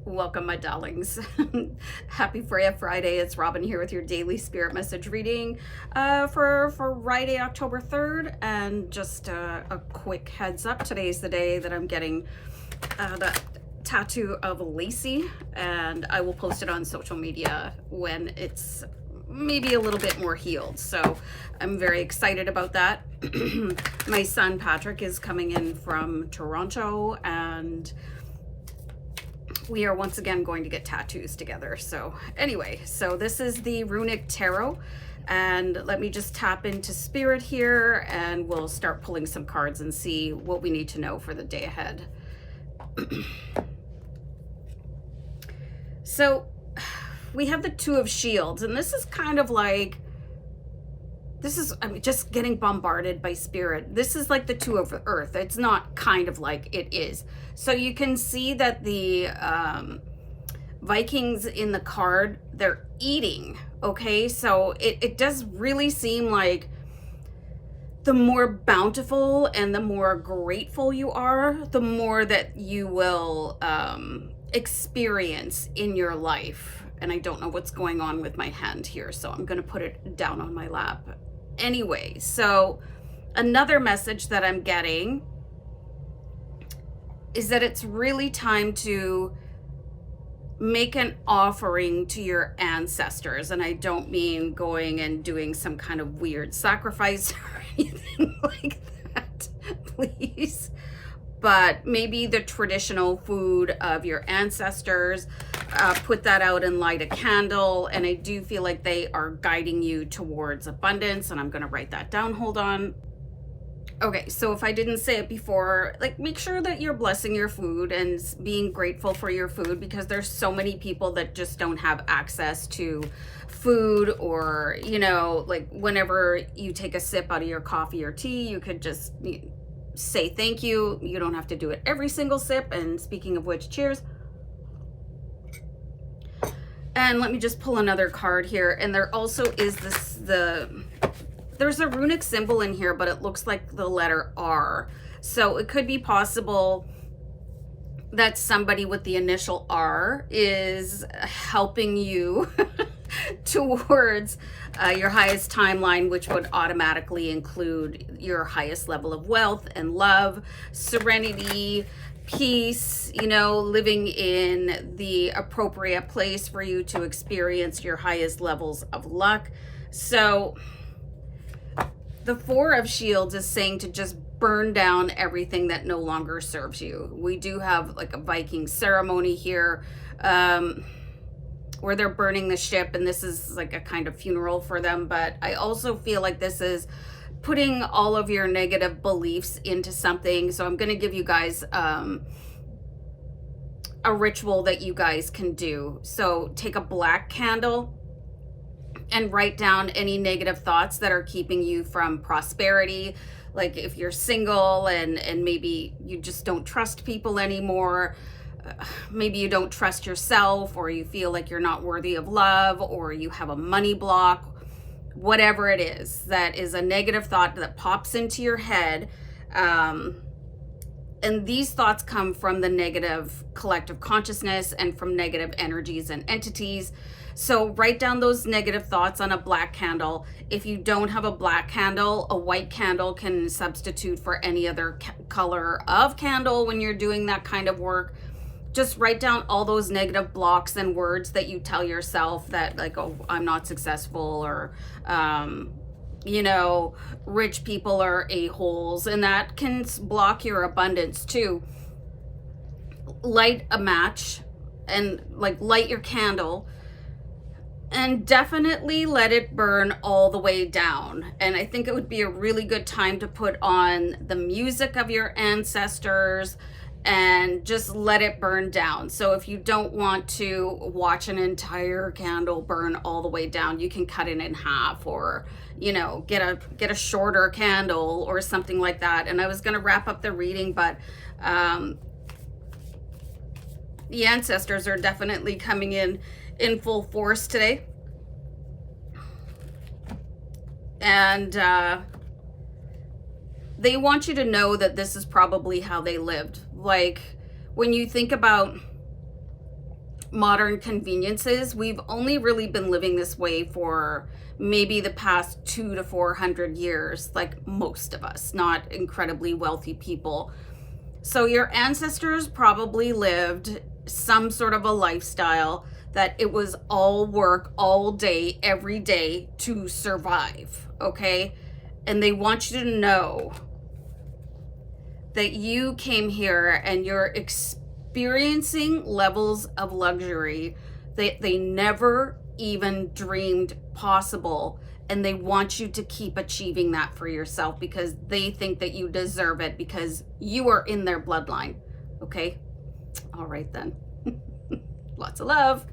Welcome, my darlings. Happy Freya Friday. It's Robin here with your daily spirit message reading for Friday, October 3rd. And just a quick heads up, today's the day that I'm getting the tattoo of Lacey, and I will post it on social media when it's maybe a little bit more healed. So I'm very excited about that. My son Patrick is coming in from Toronto, and we are once again going to get tattoos together. So anyway, so this is the Runic Tarot, and let me just tap into spirit here and we'll start pulling some cards and see what we need to know for the day ahead. So we have the Two of Shields, and this is kind of like, I mean, just getting bombarded by spirit. This is like the Two of Earth. It's not kind of like, it is. So you can see that the Vikings in the card, they're eating, okay? So it does really seem like the more bountiful and the more grateful you are, the more that you will experience in your life. And I don't know what's going on with my hand here, so I'm going to put it down on my lap. Anyway, so another message that I'm getting is that it's really time to make an offering to your ancestors. And I don't mean going and doing some kind of weird sacrifice or anything like that, please. But maybe the traditional food of your ancestors, put that out and light a candle. And I do feel like they are guiding you towards abundance. And I'm going to write that down. Hold on. Okay, so if I didn't say it before, like, make sure that you're blessing your food and being grateful for your food, because there's so many people that just don't have access to food, or, you know, like whenever you take a sip out of your coffee or tea, you could just say thank you. You don't have to do it every single sip. And speaking of which, cheers. And let me just pull another card here. And there also is there's a runic symbol in here, but it looks like the letter R. So it could be possible that somebody with the initial R is helping you towards your highest timeline, which would automatically include your highest level of wealth and love, serenity, peace, you know, living in the appropriate place for you to experience your highest levels of luck. So the Four of Shields is saying to just burn down everything that no longer serves you. We do have like a Viking ceremony here, where they're burning the ship, and this is like a kind of funeral for them. But I also feel like this is putting all of your negative beliefs into something. So I'm going to give you guys a ritual that you guys can do. So take a black candle and write down any negative thoughts that are keeping you from prosperity. Like if you're single and maybe you just don't trust people anymore, maybe you don't trust yourself, or you feel like you're not worthy of love, or you have a money block, whatever it is that is a negative thought that pops into your head. And these thoughts come from the negative collective consciousness and from negative energies and entities. So write down those negative thoughts on a black candle. If you don't have a black candle, a white candle can substitute for any other color of candle when you're doing that kind of work. Just write down all those negative blocks and words that you tell yourself, that like, oh, I'm not successful, or you know, rich people are a-holes, and that can block your abundance too. Light a match and like light your candle, and definitely let it burn all the way down. And I think it would be a really good time to put on the music of your ancestors and just let it burn down. So if you don't want to watch an entire candle burn all the way down, you can cut it in half, or, you know, get a shorter candle or something like that. And I was going to wrap up the reading, but the ancestors are definitely coming in full force today. And they want you to know that this is probably how they lived. Like, when you think about modern conveniences, we've only really been living this way for maybe the past 200 to 400 years, like most of us, not incredibly wealthy people. So your ancestors probably lived some sort of a lifestyle that it was all work all day, every day to survive, okay? And they want you to know that you came here and you're experiencing levels of luxury that they never even dreamed possible. And they want you to keep achieving that for yourself because they think that you deserve it because you are in their bloodline. Okay? All right then. Lots of love.